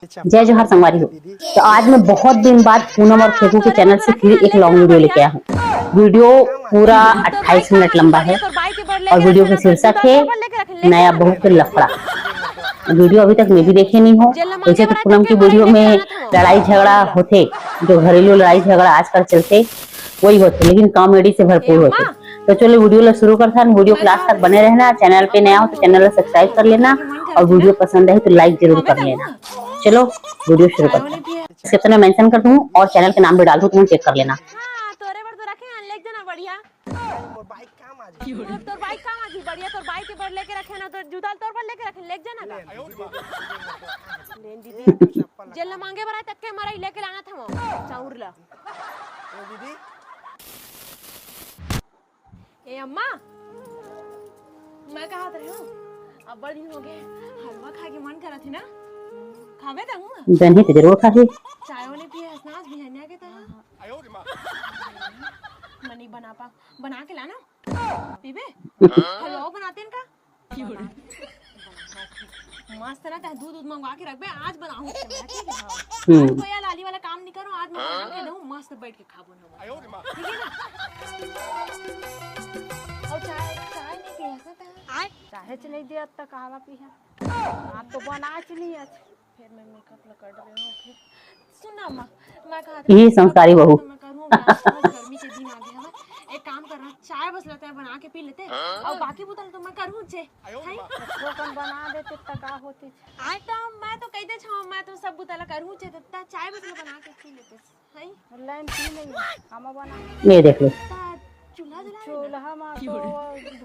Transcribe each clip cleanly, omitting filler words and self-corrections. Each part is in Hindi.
जय जोहार संगवारी हो। तो आज मैं बहुत दिन बाद पूनम और फेकू के चैनल से फिर एक लॉन्ग वीडियो लेके आया हूँ। वीडियो पूरा 28 मिनट लंबा है और वीडियो का शीर्षक है नया बहू के लफड़ा। वीडियो अभी तक मैं भी देखे नहीं हूँ। वैसे तो पूनम की वीडियो में लड़ाई झगड़ा होते, जो घरेलू लड़ाई झगड़ा आजकल चलते वही होते, लेकिन कॉमेडी से भरपूर होते। तो चलो वीडियो ला शुरू करता है। वीडियो क्लास तक बने रहना। चैनल पे नया हो तो चैनल को सब्सक्राइब कर लेना और वीडियो पसंद है तो लाइक जरूर कर लेना। चलो वीडियो शुरू करते हैं। डिस्क्रिप्शन में मेंशन कर दूं और चैनल के नाम भी डाल दूं, तुम चेक कर लेना। हां तोरे बर तो रखे लेक जना बढ़िया तोर बाइक काम आज तोर बाइक काम आज बढ़िया तोर बाइक के बर लेके रखे ना तो जूता तोर पर लेके रखे लेक जना का लेन दीदी जेल मांगे बरा तक के मारा लेके लाना था वो चाउर ला ए दीदी ए अम्मा मैं कहा रही हूं अब बड़ दिन हो गए हलवा खा के मन करा थी ना खावे दूंगा दही तो जरूर खासी चाय वाले पिए स्नास बिहानिया के तरह आयो रे मां मनी बना के लाना पीबे हलवा बनाते हैं का मस्त ना ता दूध मंगवा के रख बे आज बनाऊं मैं तो यार लाली वाला काम नहीं करो आज मैं बना के दूं मस्त बैठ के खाबो ना आयो रे मां ठीक है ना और चाय नहीं पिया था चाहे चले दिया तक कहवा पिया आप तो बना चली आज फिर मैं मेकअप लगा रही हूं फिर सुना मां मैं कहा यही संस्कारी बहू मैं करूं गर्मी के दिन आ गया है एक काम करना चाय बस लेते हैं बना के पी लेते और बाकी बोतल तो मैं करूं छे वो कौन बना देते तका होती आज तो मैं तो कह दे छौ मैं तो सब बोतल करूं छे तब चाय बस बना के पी लेते है लाइन पी नहीं हम बना ये देख लो चूल्हा में तो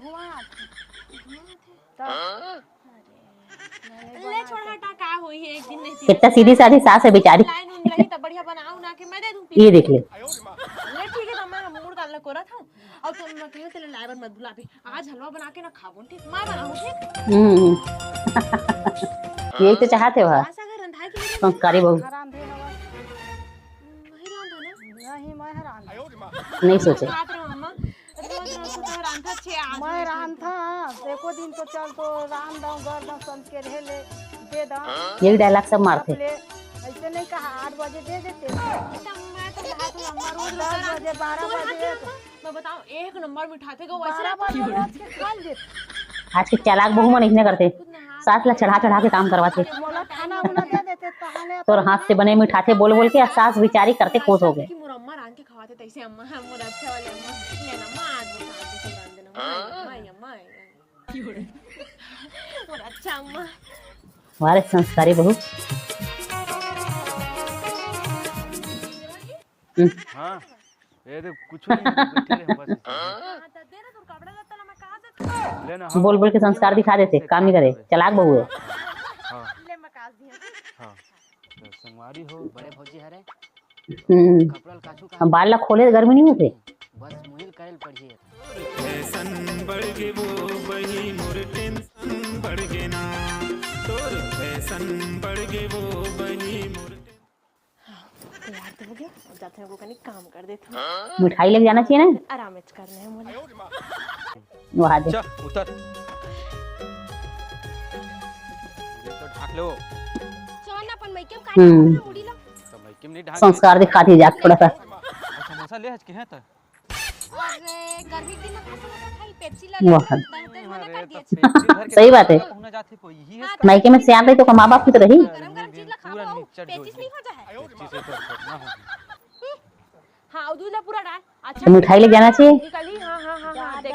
धुआं ले छोड़ हटा का होई है एक दिन नहीं कितना सीधी सादी सास है बेचारी। लाइन उन रही तो बढ़िया बनाऊं ना कि मैं दे दूं ये देख ले ले ठीक है तो मैं मूड डालने को रहा था और तुम मैं कहियो तेरे लाइवर मत भुला भी आज हलवा बना के ना खाबो ठीक मैं बनाऊं ठीक यही तो चाहते हो ऐसा घर रंधाई के लिए संस्कारी बहू नहीं सोचे मैं रान था देखो दिन तो चल तो रान दो घर दो संत के रहे ले दे दो यही डायलॉग सब मारते ऐसे नहीं कहा 8 बजे दे देते मैं तो कहा तू हमारा रोज 10 बजे 12 बजे मैं बताऊं एक नंबर मिठाते को वैसे बजे खा ले आज के चालाक बहू मन इतने करते सास ला चढ़ा के काम करवाते खाना उना दे देते तो तो हाथ से बने मिठाते बोल बोल के सास बेचारी करते खुश हो गए। मोर अम्मा रान के खवाते तैसे अम्मा मोर अच्छा वाले अम्मा लेना मां आज बता दे रान देना माय अम्मा मोर अच्छा अम्मा हमारे संस्कारी बहू। हां ये तो कुछ नहीं बैठे रहे बस दे ना तू कपड़ा लत्ता मैं कहां से लेना बोल बोल के संस्कार दिखा देते काम नहीं करे चालाक बहू है। हां ले मैं काज दिया हां तो संगवारी हो बड़े भौजी हरे कपड़ा काछू का बाल ला खोले गर्मी नहीं होते बस मुहिल करल पड़िए फैशन बढ़ के वो बही मोर टेंशन बढ़ के ना तोर फैशन बढ़ के वो बही मोर तैयार तो हो गया जाते हैं वो कहीं काम कर देते हैं मिठाई लेके जाना चाहिए ना आराम करने हैं मुझे वहां दे चल उतर ये तो ढाक लो चल अपन मेकअप काट उड़ी लो तो भाई किम नहीं ढाक संस्कार दिखाती जा थोड़ा सा समोसा ले आज के हैं तो अरे गर्मी के दिन में समोसा खाई पेप्सी ला वाह मना कर दिया सही बात है। पहुंच जाते कोई ही है मायके में सियान रही तो माँ बाप की तो रही गरम चीज ला खाओ पेचिस नहीं हो जाए चीज से तो ना हो हां दूध ला पूरा डाल तो अच्छा मिठाई ले जाना चाहिए। निकली हां देख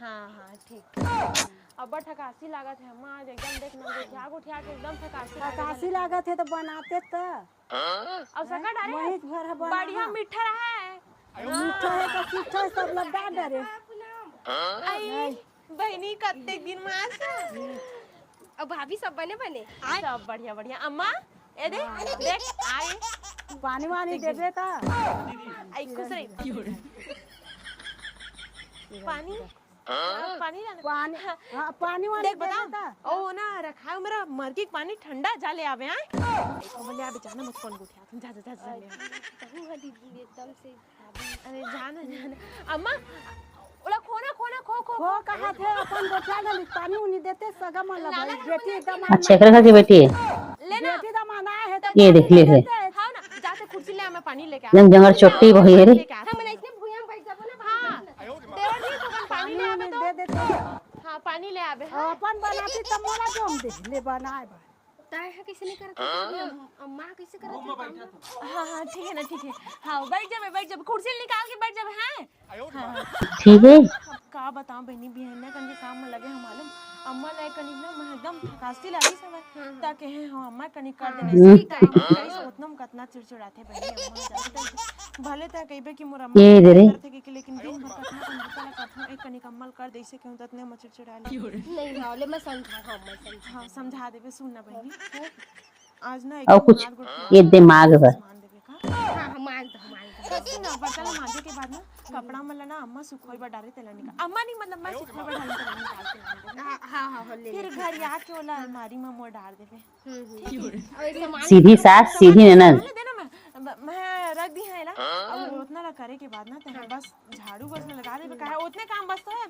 हां ठीक अब ठकासी लागत है अम्मा आज एकदम देख ना जाग उठा के एकदम ठकासी लागत है तो बनाते तो अब सका डाले वही घर है बना बढ़िया मीठा रहा है मीठा है तो सीठा सब लगा डरे आई बहनी कत्ते दिन में आज अब भाभी सब बने सब बढ़िया बढ़िया अम्मा ए देख आए पानी वानी देबे का आई खुश रही पानी पानी लाना पानी हां पानी वानी देख बता ओ ना रखा है मेरा मरकी पानी ठंडा जाले आवे हैं बोले आ बेचारा मत फोन उठा तुम जा ले दीदी एकदम से अरे जाना अम्मा ओला खोना खो कहा थे अपन बैठा गली पानी उनी देते सगा मन लगा बेटी एकदम अच्छा करे की बेटी है लेना बेटी दा माना ये देख ले है हाँ ना जाते कुर्सी ले आ, मैं पानी लेके आ जंग जंगर चोटी वही है रे हाँ मैंने इसने भूया में बैठ जाबो ना हाँ देवर जी तो पानी ले आवे तो दे देते हाँ पानी ले आवे हाँ अपन बनाती तब मोला जोम दे ले बनाए बा ताय है कैसे नहीं करता अम्मा कैसे करती हाँ हाँ ठीक है ना ठीक है हाँ बैठ जा कुर्सी निकाल के बैठ जा हैं हाँ ठीक है अब का बताऊं बहनी बिहन कन के काम में लगे हम मालूम अम्मा लाए कनी ना मैं एकदम थकास्ती लगी समय ताकि है हम अम्मा कनी कर देने से काम करी से उतना कतना चिड़चिड़ाते बहनी अम्मा जानते भले ता कहबे कि मोर अम्मा ये दे रे करते कि लेकिन दिन भर कतना कन करता एक कनी कमल कर देसे क्यों ततने म चिड़चिड़ा नहीं हाले मैं समझा हाँ समझा देबे सुन ना बहनी आज ना और कुछ ये दिमाग है हाँ मान दो सुन ना बर्तन मांजे के बाद ना कपड़ा मला ना अम्मा सुखोई बा डाले तेला निकाल अम्मा नहीं मतलब मैं सुखोई बा डाले तेला निकाल के हाँ ले फिर घर आके वाला अलमारी में मोड़ डाल देबे और ये सामान सीधी सास सीधी ननद दे ना मैं रख दी है ना अब उतना ना करे के बाद ना तेरा बस झाड़ू बस में लगा देबे काहे उतने काम बस तो है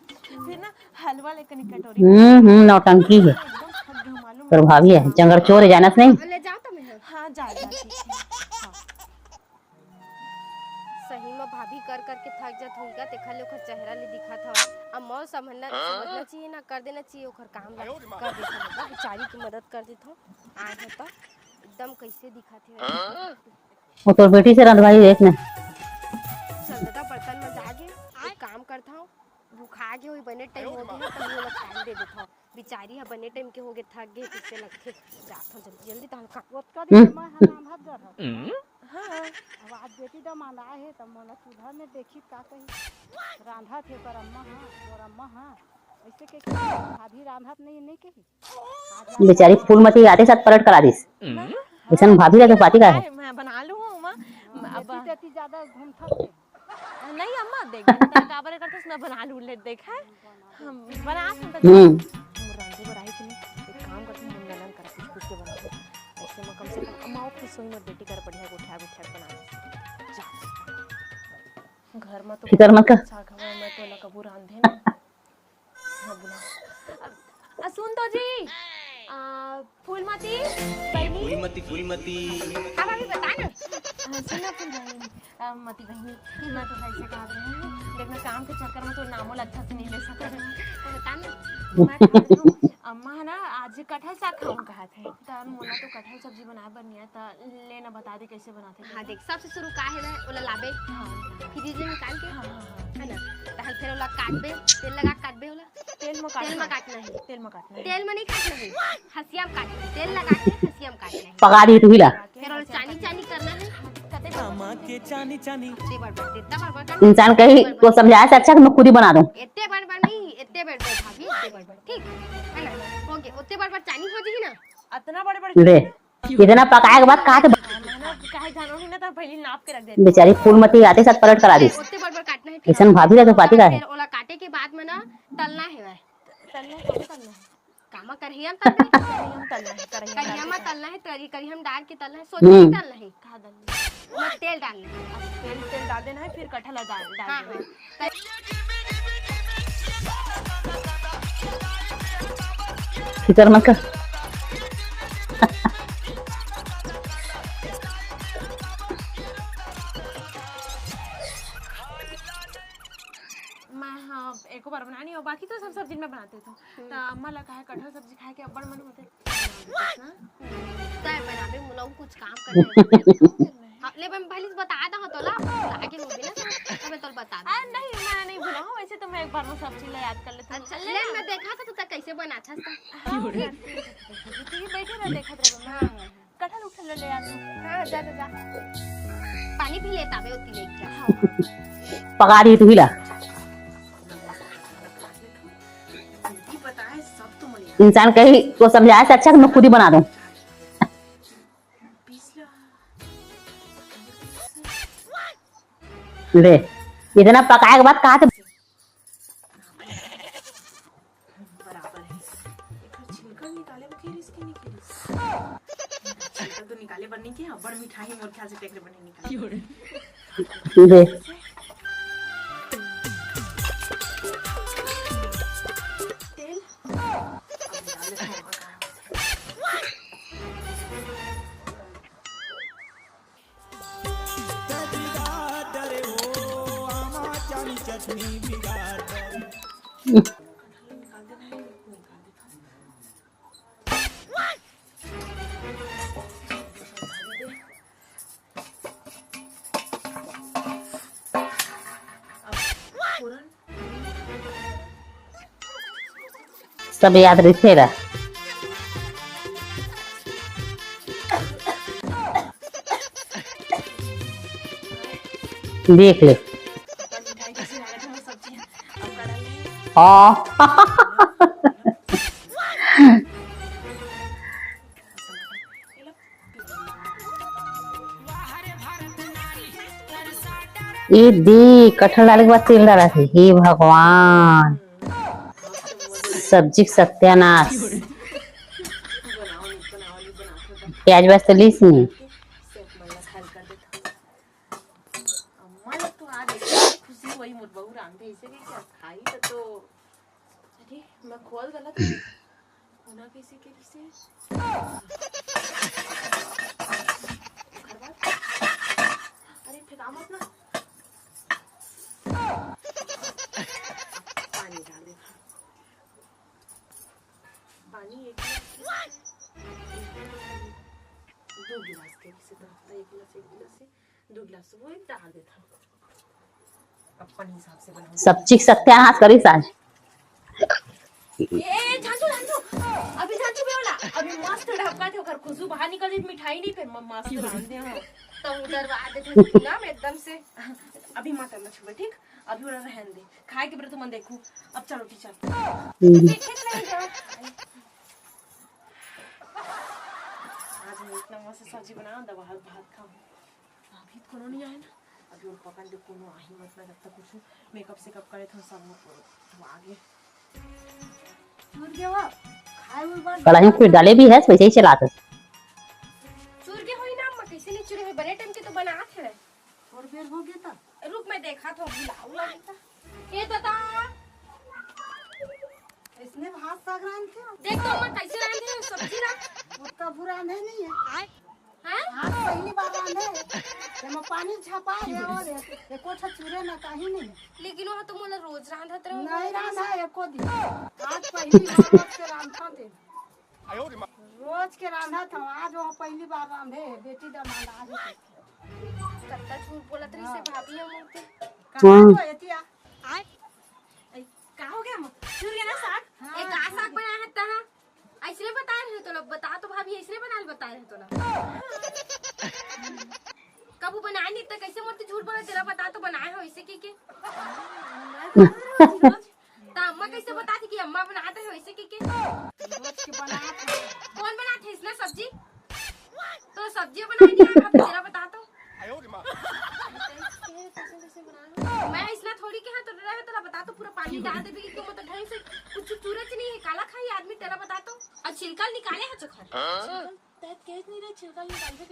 फिर ना हलवा लेकर कटोरी नौटंकी है एकदम थक गई मालूम प्रभावी है जंगर चोर है जानत नहीं ले जाओ तो मैं हाँ जा ठीक है हाँ सही में भाभी कर करके थक जात होगा देखा ले ओकर चेहरा ले दिखा था अब मौल समझना चाहिए ना कर देना चाहिए ओकर काम कर देता होगा बेचारी की मदद कर देता आज है तो एकदम कैसे दिखा थे वो तो बेटी से रंधवाई देख ना चल दादा बर्तन में जाके एक काम करता हूँ भूखा के हुई बने टाइम हो गया तो वो लोग टाइम दे देता हूँ बेचारी है बने टाइम के हो गए थक गए किससे लगते जाता हूँ जल्दी जल्दी तो हल्का वत कर मैं हराम भाग जा हाँ अब आज बेटी दा माला है त मोला चूल्हा में देखी का कही रांधा थे पर अम्मा हां और अम्मा हां ऐसे के भाभी रांधत नहीं कही बेचारी फूलमती आते साथ पलट करा दिस ऐसा भाभी का पाती का है मैं बना लूँ माँ अब बेटी ज्यादा घूमता थे नहीं अम्मा देख काबर करते मैं बना लूँ ले देखा हम बना रांधे बराई के लिए एक काम करते हैं मुंडन कर कुछ के बना ऐसे में कम से कम अम्मा और सोई में बेटी कर बढ़िया गोठा बना घर में तो फिकर मत कर घर में तो लकबू रांधे ना हाँ बुला सुन तो जी फूलमती बहनी फूलमती हाँ भाभी बता ना सुना फूलमती मती बहनी मैं तो ऐसे कहा रही हूँ लेकिन काम के चक्कर में तो नामों अच्छा से नहीं ले सकता बता ना मैं कह रही हूँ अम्मा है ना आज कटहल साग खाऊं कहा थे तो मोला तो कटहल सब्जी बना बनिया तो लेना बता दे कैसे बनाते हाँ देख सबसे शुरू का है ना ओला लाबे फ्रिज में निकाल के है ना तहल फिर ओला काटबे तेल लगा काटबे ओला तेल में काटना है तेल में नहीं काटना है हसिया में काटना है तेल लगा के हसिया में काटना है पका दी तू हिला फिर ओला चानी चानी करना है इतने बार इंसान कहीं को समझाया से अच्छा कि मैं खुद ही बना दूं इतने बार नहीं इतने बार भाभी इतने बार ठीक है ना हो गया उतने बार चानी हो जाएगी ना इतना बड़े ले इतना पकाए के बाद काट काहे जानो नहीं ना तो पहले नाप के रख दे बेचारी फूलमती आते साथ पलट करा दिस उतने बार काटना है ऐसा भाभी का तो पाती का है फिर ओला काटे के बाद में ना तलना है वह तलना है कामा करहियम तलना है हम तलना है करिया में तलना है करियम डाल के तलना है सोच के तलना है कहा डालना में तेल डालना है तेल डाल देना है फिर कटहल डाल हाँ देना फिकर मत कर मैं हाँ एक बार बनानी हो बाकी तो सब सब्जी में बनाते थे तो अम्मा लगा है कटहल सब्जी खाए के अब्बड़ मन होते तय बनाबे मुलाऊ कुछ काम करने हां ले मैं पहले बता दा तो ला आगे हो भी ना अब तो बता आ नहीं मैं नहीं भूला हूं वैसे तो मैं एक बार में सब चीज याद कर लेती हूं अच्छा ले मैं देखा था तू कैसे बनाता था तू बैठे रह देखत रह हां कटहल उठल ले आ हां जा पानी पी लेता बे उती लेके पका दी तू हिला इंसान कहीं को समझाया से अच्छा कि मैं खुद ही बना दूं ले इतना पकाए के बाद काट बराबर है छिलका निकाले फिर इसके छिलका तो निकाले बनने के अब्बड़ मिठाई मोर ख्याल से टेकरे बने निकाले दे खड़ी चटनी बिगाड़ दो। सब याद रखेगा। देख ले। हाँ ये देख कटहल डालने के बाद तेल डाला थे। हे भगवान, सब्जी सत्यानाश। प्याज व्याज तो लीस नहीं। खुशी वही मोर बहू रांधे ऐसे कि क्या खाई तो अरे मैं खोल गलत होना कैसे अरे फेंका मत ना पानी डाल दे। पानी एक दो गिलास के से एक गिलास से 2 गिलास वो एक डाल देता अपने हिसाब से बनाऊं। सब्जी सत्यानाश करी साज। ए झांझू अभी झांझू बेवला अभी मस्त ढक्का थे ओकर खुशबू बाहर निकल गई। मिठाई नहीं फिर मस्त रांध दे हां तो उधर आ दे थे ना मैं एकदम से अभी मत करना छुबे ठीक। अभी उड़ा रहन दे खाए के बाद तुम देखू। अब चलो टीचर देखे नहीं जा आज मैं इतना मस्त सब्जी बना दवा भात खाऊं। अभी तो कोनो नहीं आए ना अभी उन पकड़ दे कोनो आही मत मैं जब तक कुछ मेकअप से कब करे तो सब तो आगे चूर के वो खाए हुए बार कढ़ाई में फिर डाले भी है वैसे ही चलाते। चूर के होई ना अम्मा कैसे नहीं चूरे है बड़े टाइम के तो बनात है और बेर हो गया था। रुक मैं देखा था बुलाऊ लगता ये बता इसने भात साग रांध के देख तो अम्मा कैसे रांधे हैं सब्जी ना उसका बुरा नहीं है। हैं हाथ पहली बार रांधे जब पानी छपा है और एको ठा चूरे ना कहीं नहीं। लेकिन वहां तो मोला रोज रांधत रहो नहीं रांधा एको दिन आज पहली बार रोज के रांधता थे। रोज के रांधा था आज वो पहली बार रांधे बेटी दामाद आज कत्ता झूठ बोलत रही से भाभी हम के कहां तो एतिया का हो गया चूर गया ना साग। एक आ साग बनाया है ता ऐसे बता रहे तो लोग बता तो भाभी ऐसे बनाल बता रहे तो ना कबू बनाए नहीं तो कैसे मोर झूठ बोला तेरा बता तो बनाए हो ऐसे के ता अम्मा कैसे बताती कि अम्मा बनाते हैं वैसे के रोज के बनाते कौन बनाते है इसने सब्जी तो सब्जी बनाई नहीं भाभी तेरा बता तो मैं इसना थोड़ी के है तो रहे तो बता तो पूरा पानी डाल देबी कि तो ढंग से कुछ सूरज नहीं है काला खाई आदमी तेरा बता तो और छिलका निकाले है चोखर तत केस नहीं रे छिलका निकाल दे।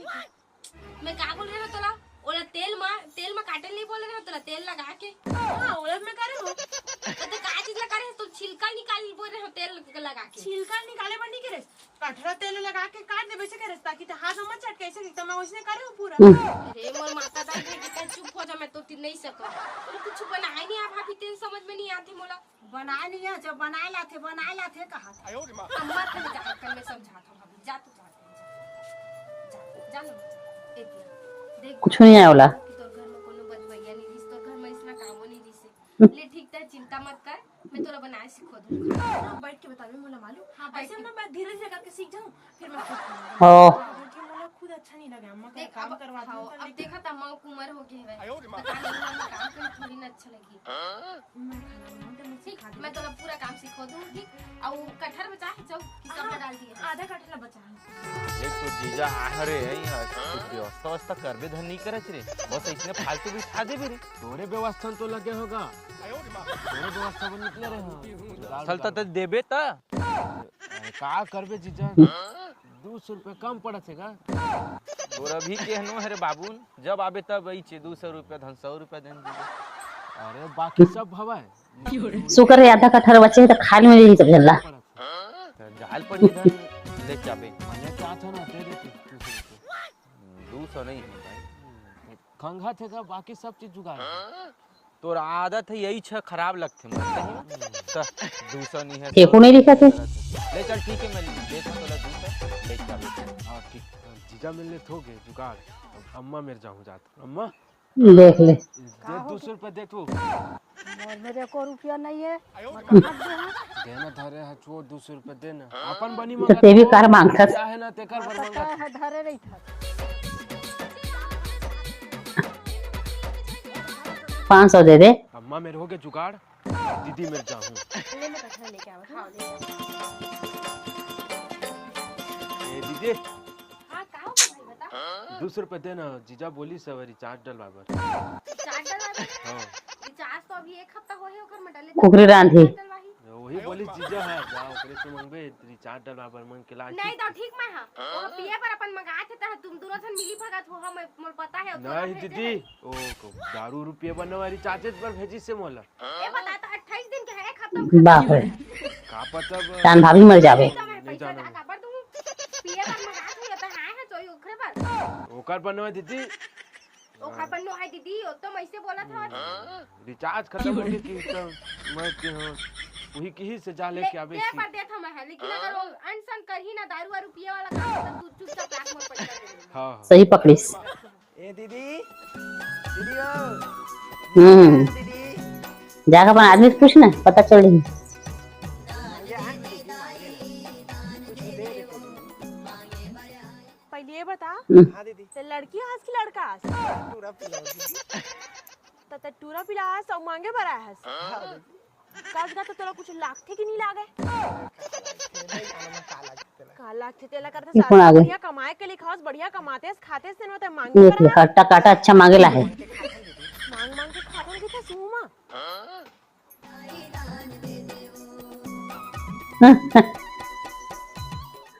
मैं का बोल रहा तोला ओला तेल में काटे नहीं बोल रहा तोला तेल लगा के हां ओला में करे हो तो का चीज लगा रहे तो छिलका निकाल बोल रहे हो तेल लगा के छिलका निकाले बंदी करे कटहरा तेल लगा के काट दे वैसे करे ताकि तो हाथ में चट कैसे तो मैं वैसे करे हो पूरा। अरे मोर माता दा के चुप हो जा मैं तो नहीं सका तो कुछ बनाए नहीं आ भाभी तेल समझ में नहीं आती मोला बनाए नहीं है जो बनाए लाथे कहा अम्मा के जा कर मैं समझाता हूं भाभी जा तू जा लो देख कुछ नहीं आया बोला। तोर घर में कोनो बदवैया नहीं दिस तोर घर में इसना कामो नहीं दिसे ले ठीक है चिंता मत कर मैं तोरा बनाए सिखा दूंगा बैठ के बता दे मोला मालूम। हां ऐसे ना मैं धीरे धीरे करके सीख जाऊं फिर मैं ओ मोला खुद अच्छा नहीं लगा अम्मा का देख काम अब करवा खाओ दूं अब देखा त अम्मा को उम्र हो गई है पता नहीं उन्होंने काम करना थोड़ी ना अच्छा लगी मैं खाना बनाऊं तो मैं ठीक सिखा दूं। मैं तोरा पूरा काम सिखा दूं ठीक और कटहर बचा है जाओ कि सब में डाल दिया आधा कटहरा बचा है। एक तो जीजा आहरे है यहाँ व्यवस्था व्यवस्था करबे धन नहीं करे रे बस इसने फालतू भी खा दे भी रे तोरे व्यवस्था तो लगे होगा तोरे व्यवस्था बन निकले रहे सल त देबे त का करबे जीजा 200 रुपए कम पड़त है का तोरा भी केहनो है रे बाबून जब आबे तब आई छे 200 रुपया धन 100 रुपया देन दीजिए। अरे बाकी सब हवा शुक्र है आधा कटहर बचे तो खाने में नहीं सब जल्ला। जाल पड़ी धन ले जाबे मैंने कहा था ना दे देती 200 रुपए 200 नहीं है भाई खंगा थे का बाकी सब चीज जुगाड़ है। तोर आदत है यही छ खराब लगथे मोर तो 200 नहीं है एको नहीं लिखा थे। ले चल ठीक है मैं देता तोला 200 ले चल। हाँ ठीक जीजा मिलने थोगे जुगाड़। अब अम्मा मेरे जाऊँ जात अम्मा देख ले दे 200 रुपये दे तू और मेरे को रुपया नहीं है देना धरे है छो 200 रुपये देना अपन बनी तो ते भी कार मांगता क्या है ना तेकर बर पता मांगत है धरे नहीं था 500 दे दे। अम्मा मेरे हो गए जुगाड़ दीदी मेरे जाऊँ ले मैं कटहल लेके आवा खाओ ले ए दीदी हाँ का हो भाई बता 200 रुपये देना जीजा बोली सवरी चार्ज डलवा बर रिचार्ज डलवा हाँ रिचार्ज तो अभी 1 हफ्ता होए ओकर में डले कुकरी रांधी डलवाही वही बोली जीजा है जाओ ओकरे से मंगबे रिचार्ज डलवा बर मंग के ला नहीं तो ठीक मैं हां वो पिए पर अपन मंगा थे त तुम दोनों सन मिली भगत हो हम मोर पता है नहीं दीदी ओ को दारू रुपये बनवा रिचार्ज पर भेजी से मोला ए बता तो 28 दिन के है 1 हफ्ता बाप रे का पता चांद भाभी मर जावे। नहीं जाना पैसा का पर दूं पिए पर मंगा थे तो है तो ओकरे पर ओकर बनवा दीदी ओखा पर नो है दीदी ओ तो मैं से बोला था रिचार्ज खत्म हो गई कि तो मैं के हो वही कहीं से जा लेके आवे दे पर देता मैं है लेकिन अगर वो अनसन कर ही ना दारू और रुपया वाला काम तो तू चुपचाप रख मोर पैसा दे दे हां सही पकड़ीस। ए दीदी दीदी ओ दीदी जाकर अपन आदमी से पूछ ना पता चल रही। पहले ये बता हाँ दीदी ते लड़की हंस की लड़का हंस पूरा पिलाओ दीदी त टूरा पिला हंस और मांगे बरा हंस काज का तो तोरा कुछ लागथे कि नहीं लागे का लागथे तेला करते ये कौन आ गए? बढ़िया कमाए के लिए खास बढ़िया कमाते खाते से न तो मांगे देख ले हट्टा काटा अच्छा मांगेला है। मांग मांग के खाते के था सुमा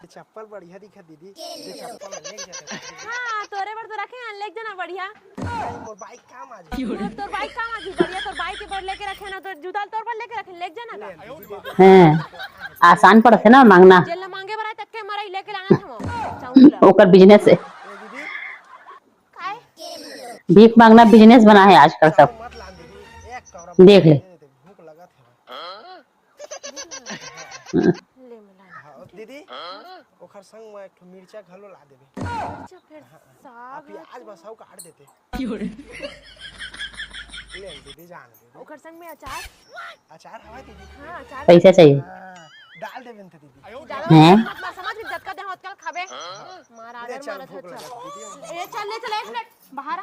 चप्पल बढ़िया दिखा दीदी ये चप्पल ले जाते हां तोरे पर तो रखे अनलेक जना बढ़िया मोर बाइक काम आ जाए तोर बाइक काम आजी बढ़िया तोर बाइक के पर लेके रखे ना तो जूता तोर पर लेके रखे लेक जना का हैं आसान पड़त है ना मांगना जेल मांगे बरा तक के मरा लेके लाना था चाउला ओकर बिजनेस है। दीदी काय भीख मांगना बिजनेस बना है आजकल सब। मत ला दीदी एक कौरा देख ले भूख लगा था ले मिला हाँ दीदी ओखर संग में एक ठो मिर्चा घलो ला देबे अच्छा फिर साग प्याज बसाओ काट देते ले दीदी जान दे ओकर संग में अचार अचार हवा दीदी हां अचार पैसा चाहिए हाँ, डाल देबे न दीदी ज्यादा हैं? मत समझ में जतका दे होत कल खाबे मार ले आदर चल मारत भूख है लगा चल दीदी ए चल ले चल एक मिनट बाहर आ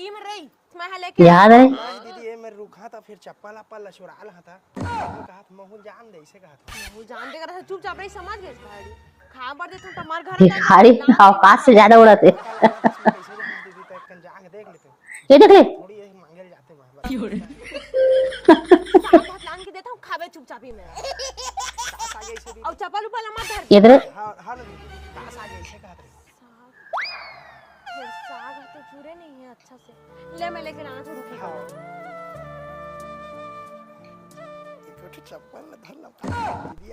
ई में रही मैं लेके याद है नहीं दीदी ये मैं रुका था फिर चप्पल अप्पल लछुराल था तो कहा था महू जान दे इसे कहा था वो जानते कर चुपचाप रही समझ गए भाई खा बर दे तुम तमार घर भिखारी औकात से ज्यादा उड़ाते। कैसे जान दीदी तो एक जान देख लेते ये देख ले थोड़ी ये मांगे जाते वहां भात लान के देता हूं खाबे चुपचाप ही में कास आ गई से दीदी और चप्पल ऊपर मत धर इधर हां दीदी कास आ गई से कहा था फिर साग तो चूरे नहीं है अच्छा से ले मैं लेके आना था रुकी एक तो चप्पल न धर ला दीदी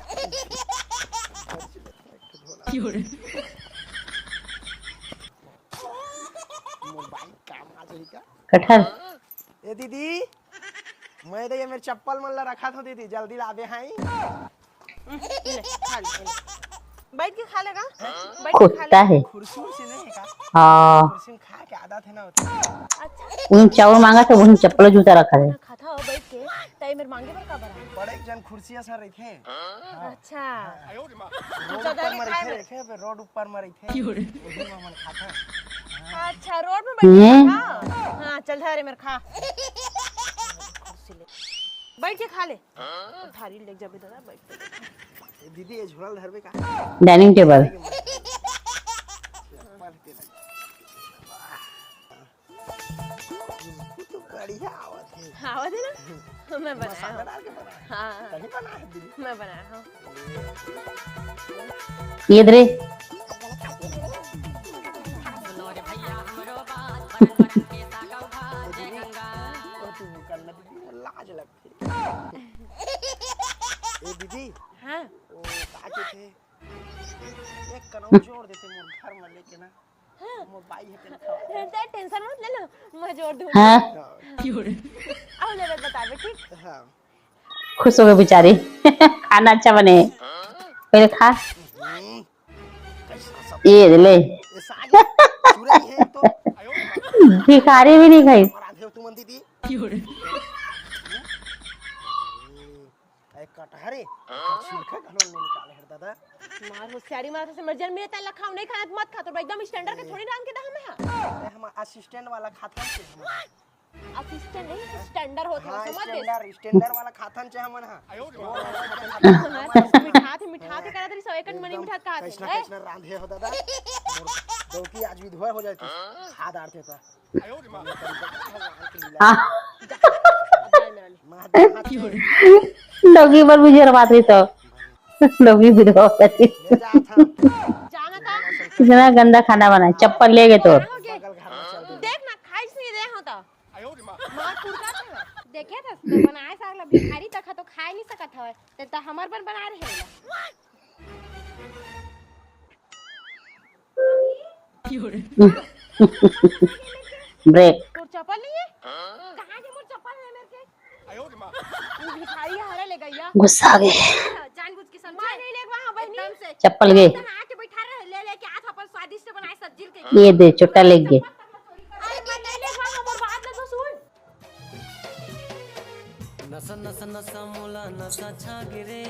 मोबाइल काम आ जाएगा कटहल ए दीदी मैं ये मेरे चप्पल मन ला रखा था दीदी जल्दी लाबे हैं ले खा ले बैठ के खा लेगा बैठ के खा कुत्ता है। कुर्सी से नहीं है का हाँ कुर्सी में खा के आदत है ना होता अच्छा उन चावल मांगा तो वही चप्पल जूता रखा है। खाता हो बैठ के तई मेरे मांगे पर का बरा बड़े जन कुर्सियां सर रही थे अच्छा रोड ऊपर में रखे रखे पे रोड ऊपर में रही थे वही में मन खाता अच्छा रोड में बैठ के खा हां चल धरे मेरे खा बैठ के खा ले थारी ले जा दादा बैठ के ए दीदी ये झोला धरबे का डाइनिंग टेबल तो बढ़िया आवत है हाँ दे ना मैं बनाया हूं डाल के बना हाँ कहीं बना है दीदी मैं बनाया हूं ये दे तू करना दीदी वो लाज लगती ए दीदी हां ओ का के थे एक कनौ जोड़ देते मोर घर में लेके ना मोबाइल है टेंशन मत ले लो, मैं जोड़ दूँ। हाँ अब ले बता दे ठीक। हाँ खुश हो गए बेचारे खाना अच्छा बने पहले खा ये ले ये सागे चुराई है तो भिखारी भी नहीं खाई राधे तू मन दीदी एक कटहरे छिलका घलो नहीं निकाले है दादा मार होशियारी मार से मर्जन मेरे तल्ला खाओ नहीं खाना मत खा, तो एकदम स्टैंडर्ड के थोड़ी राम के दा हमें। हम असिस्टेंट वाला खातन से हम असिस्टेंट नहीं स्टैंडर्ड होता है, समझ गए? स्टैंडर्ड वाला खातन से हमन हां मिठा के करा तरी 100 एकड़ मनी मिठा का कैसना कैसना रांधे हो दादा दौकी आज विधवा हो जाती हाथ आड़ते था लोगी पर भी जरवात रही तो लोगी विधवा हो जाती जाना था कितना गंदा खाना बना चप्पल ले गए तो देख ना खाइस नहीं दे होता मार पुरका था देखे था तो बनाए साला भिखारी तक तो खाए नहीं सकत हवे त हमर पर बना रहे है। ब्रेक तोर चप्पल नहीं है? कहां के मोर चप्पल है मेरे के? वो भिखारी हारा ले गया। गुस्सा आ गए जानबूझ के समझा मैं नहीं ले वहां बहनी एकदम से चप्पल गए तना आके बैठा रहे ले के आज अपन स्वादिष्ट बनाए सब्जी के ये दे चुट्टा लेग गए अरे मैं नहीं ले वहां मोर बात ना तो सुन। नसा नसा नसा मोला नसा छा गिरे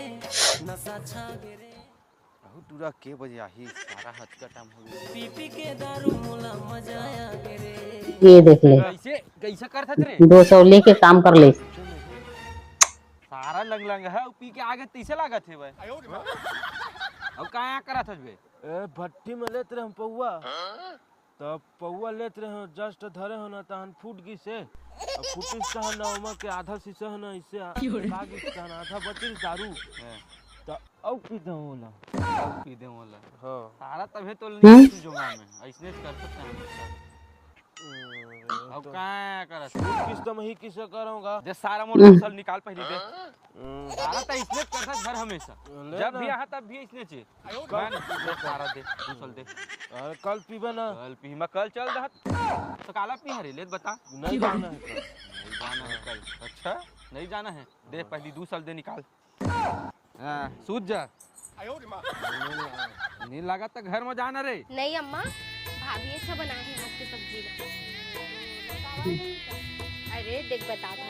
नसा छा गिरे अहो टूरा के बजे आही सारा हद का टाइम हो गया पी पी के दारू मोला मजा आया गिरे ये देख ले कैसे कैसे करत रे 200 लेके काम कर ले सारा लंग लंग है पी के आगे तीसे लागत है भाई अब काया करत हबे ए भट्टी में लेत रहे हम पौआ, तब पौआ लेत रहे हम जस्ट धरे हो ना तहन फूट गई से अब फूटी सहन ना उमा के आधा शीशा है ना इससे का गई तहन आधा बचल दारू तो अब पी दो होला पी दे वाला हां सारा तबे तो नहीं जुमा में ऐसने कर सकते हैं अब काया करत किस तो ही किसे करूंगा दे सारा मोल सल निकाल पहले दे सारा त इसने करत भर हमेशा जब भी आ तब भी इसने चे कौन दे सारा दे सल दे अरे कल पीबे ना कल पी मैं कल चल रहत तो काला पी हरे ले बता नहीं जाना है कल। नहीं जाना है कल अच्छा नहीं जाना है दे पहली 2 साल दे निकाल हां सूझ जा नहीं लगा तो घर में जाना रे नहीं अम्मा भाभी अच्छा बनाए हैं आज की सब्जी अरे देख बता था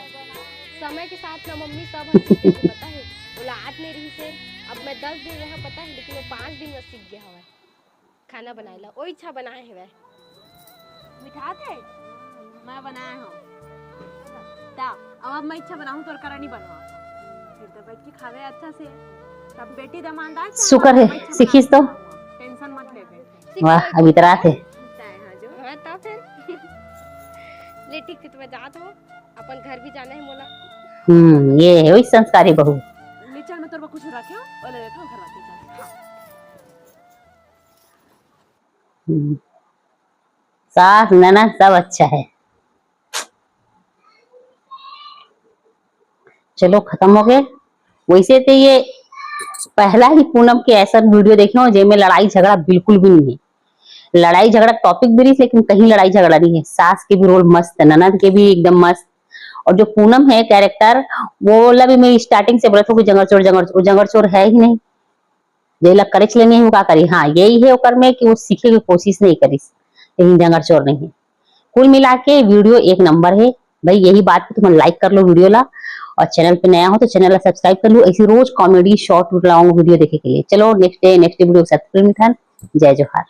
समय के साथ ना मम्मी सब हम सीखे थे, पता है औलाद नहीं रही से अब मैं 10 दिन रहा पता है लेकिन वो 5 दिन में सीख गया हवा खाना बनाए ला ओ इच्छा बनाए है वह मिठा थे मैं बनाया हूं ता अब मैं इच्छा बनाऊं तो करा नहीं बनवा फिर तो बैठ के खावे अच्छा से तब बेटी दमानदार शुक्र है सीखीस तो टेंशन मत ले वाह अभी तरह थे हाँ तब फिर ले ठीक है तो मैं जात हूँ अपन घर भी जाना है मोला ये है वही संस्कारी बहू नीचे में तोर कुछ रखे हो और ले लेता हूं घर वापस सास ननद सब अच्छा है। चलो खत्म हो गए। वैसे तो ये पहला ही पूनम के ऐसा वीडियो देखे हो जिसमें लड़ाई झगड़ा बिल्कुल भी नहीं है। लड़ाई झगड़ा टॉपिक भी नहीं, लेकिन कहीं लड़ाई झगड़ा नहीं है। सास के भी रोल मस्त, ननद के भी एकदम मस्त। और जो पूनम है कैरेक्टर, वो वाला भी मैं स्टार्टिंग से बोला था कि जंगड़ चोर है ही नहीं, जेला करेच लेनी है, का करी। हाँ यही है ओकर में कि वो सीखे की कोशिश नहीं करी, लेकिन जंगड़ चोर नहीं है। कुल मिला के वीडियो एक नंबर है भाई। यही बात तुम लाइक कर लो वीडियो ला, और चैनल पे नया हो तो चैनल ला सब्सक्राइब कर लो। ऐसी रोज कॉमेडी शॉर्ट लॉन्ग वीडियो देखे के लिए। चलो नेक्स्ट डे नेक्स्ट वीडियो के साथ फिर मिठान। जय जोहार।